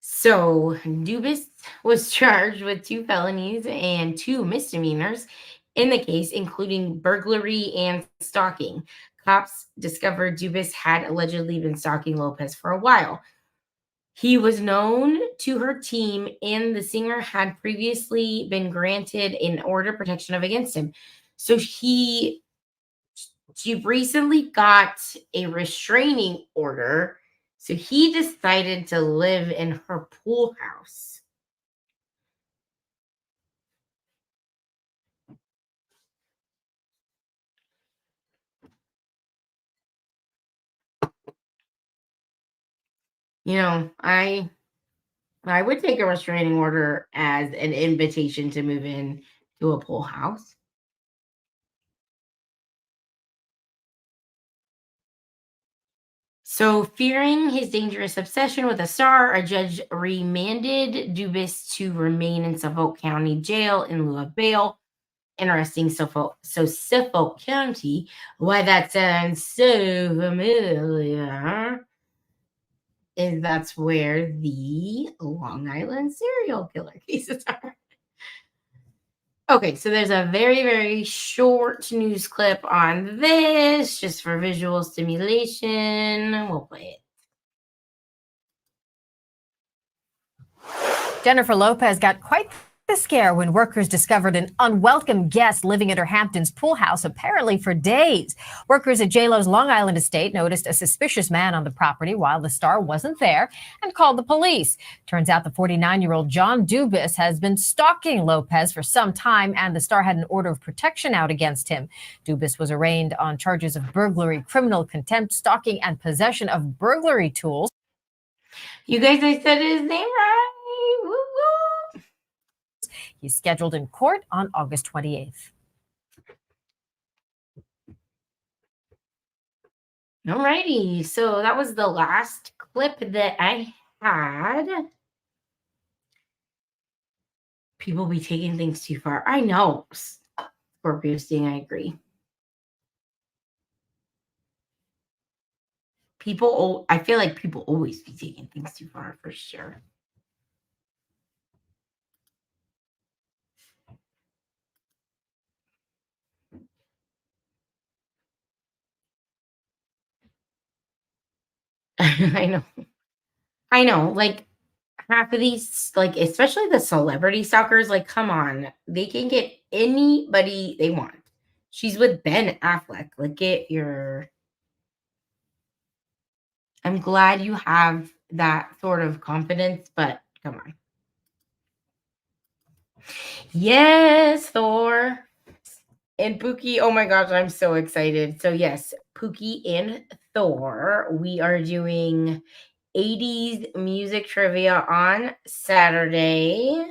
S1: So Dubis was charged with 2 felonies and 2 misdemeanors in the case, including burglary and stalking. Cops discovered Dubis had allegedly been stalking Lopez for a while. He was known to her team, and the singer had previously been granted an order of protection against him. So she recently got a restraining order. So he decided to live in her pool house. You know, I would take a restraining order as an invitation to move in to a pool house. So, fearing his dangerous obsession with a star, a judge remanded Dubis to remain in Suffolk County Jail in lieu of bail. Interesting, Suffolk County. Why that sounds so familiar is that's where the Long Island serial killer cases are. Okay, so there's a very, very short news clip on this, just for visual stimulation. We'll play it.
S17: Jennifer Lopez got quite the scare when workers discovered an unwelcome guest living at her Hamptons pool house, apparently for days. Workers at J-Lo's Long Island estate noticed a suspicious man on the property while the star wasn't there and called the police. Turns out the 49-year-old John Dubis has been stalking Lopez for some time, and the star had an order of protection out against him. Dubis was arraigned on charges of burglary, criminal contempt, stalking, and possession of burglary tools.
S1: You guys, I said his name right. Woo-woo.
S17: He's scheduled in court on August 28th.
S1: Alrighty, so that was the last clip that I had. People be taking things too far. I know. Scorpio Sting, I agree. I feel like people always be taking things too far for sure. I know. Like half of these, like especially the celebrity stalkers, like come on, they can get anybody they want. She's with Ben Affleck. Like get your. I'm glad you have that sort of confidence, but come on. Yes, Thor. And Pookie, oh my gosh, I'm so excited. So yes, Pookie and Thor, we are doing 80s music trivia on Saturday.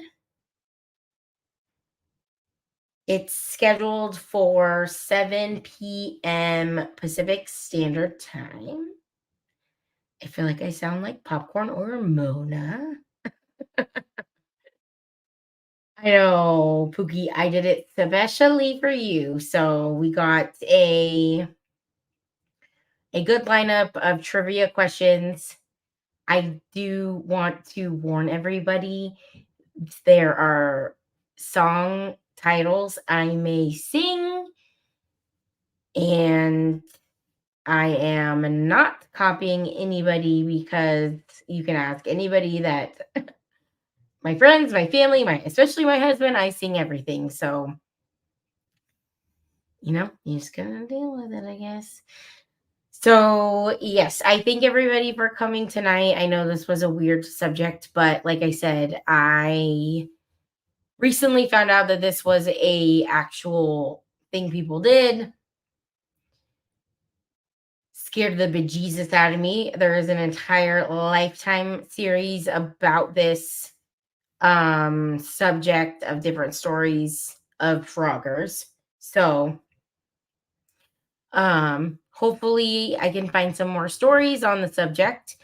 S1: It's scheduled for 7 p.m. Pacific Standard Time. I feel like I sound like Popcorn or Mona. I know, Pookie, I did it especially for you. So we got a good lineup of trivia questions. I do want to warn everybody, there are song titles I may sing, and I am not copying anybody because you can ask anybody that my friends, my family, especially my husband, I sing everything. So, you just gotta deal with it, I guess. So, yes, I thank everybody for coming tonight. I know this was a weird subject, but like I said, I recently found out that this was a actual thing people did. Scared the bejesus out of me. There is an entire Lifetime series about this subject of different stories of froggers. So, hopefully I can find some more stories on the subject.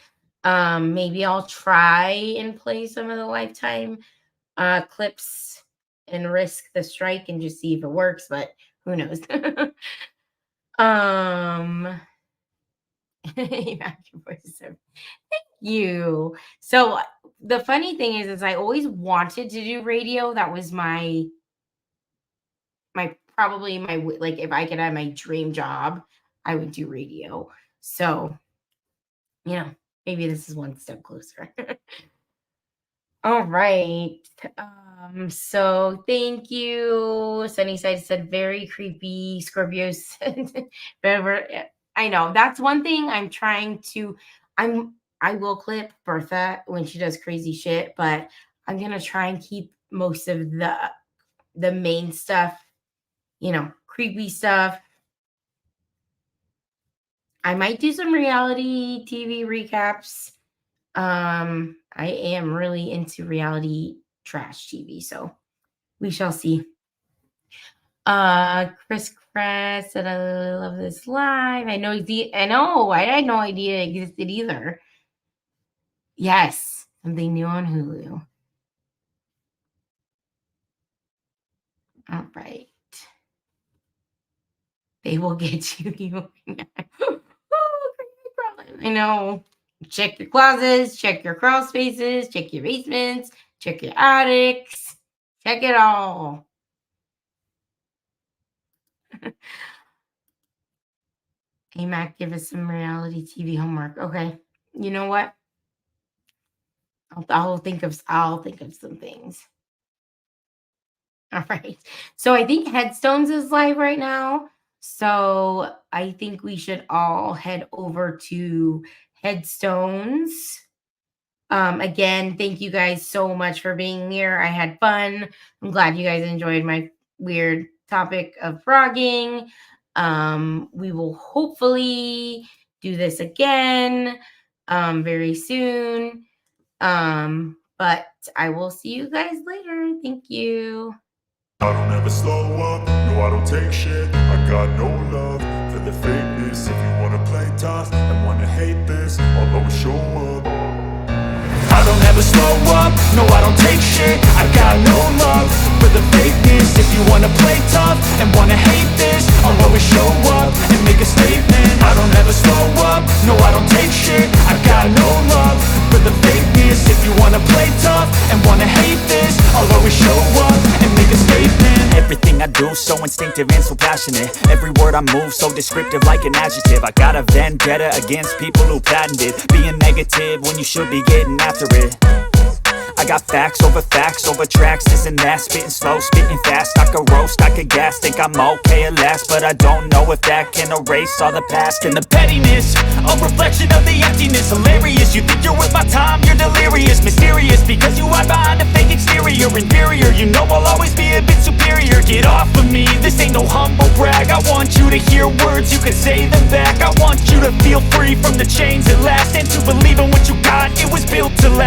S1: Maybe I'll try and play some of the Lifetime clips and risk the strike and just see if it works, but who knows. Thank you. So the funny thing is I always wanted to do radio. That was my probably my, like, if I could have my dream job, I would do radio. So, maybe this is one step closer. All right. So thank you. Sunnyside said very creepy. Scorpio said I know that's one thing I'm trying to I will clip Bertha when she does crazy shit, but I'm gonna try and keep most of the main stuff, creepy stuff. I might do some reality TV recaps. I am really into reality trash TV, so we shall see. Chris Kress said, I love this live. I know, I had no idea it existed either. Yes, something new on Hulu. All right. They will get you. I know. Check your closets, check your crawl spaces, check your basements, check your attics, check it all. Hey, Mac, give us some reality TV homework. Okay. You know what? I'll think of some things. All right. So I think Headstones is live right now. So I think we should all head over to Headstones. Again, thank you guys so much for being here. I had fun. I'm glad you guys enjoyed my weird topic of frogging. We will hopefully do this again very soon. But I will see you guys later. Thank you.
S18: I don't ever slow up, no I don't take shit. I got no love for the fakeness. If you wanna play tough and wanna hate this, I'll always show up. I don't ever slow up, no I don't take shit. I got no love for the fakeness. If you wanna play tough and wanna hate this, I'll always show up and make a statement. I don't ever slow up, no I don't take shit. I got no love for the fakeness. If you wanna play tough and wanna hate this, I'll always show up and make a statement.
S19: Everything I do so instinctive and so passionate. Every word I move so descriptive like an adjective. I got a vendetta against people who patented being negative when you should be getting after it. I got facts over tracks, this and that. Spitting slow, spitting fast. I could roast, I could gas. Think I'm okay at last, but I don't know if that can erase all the past. And the pettiness, a reflection of the emptiness. Hilarious, you think you're worth my time, you're delirious. Mysterious, because you hide behind a fake exterior. Inferior, you know I'll always be a bit superior. Get off of me, this ain't no humble brag. I want you to hear words, you can say them back. I want you to feel free from the chains at last, and to believe in what you got, it was built to last.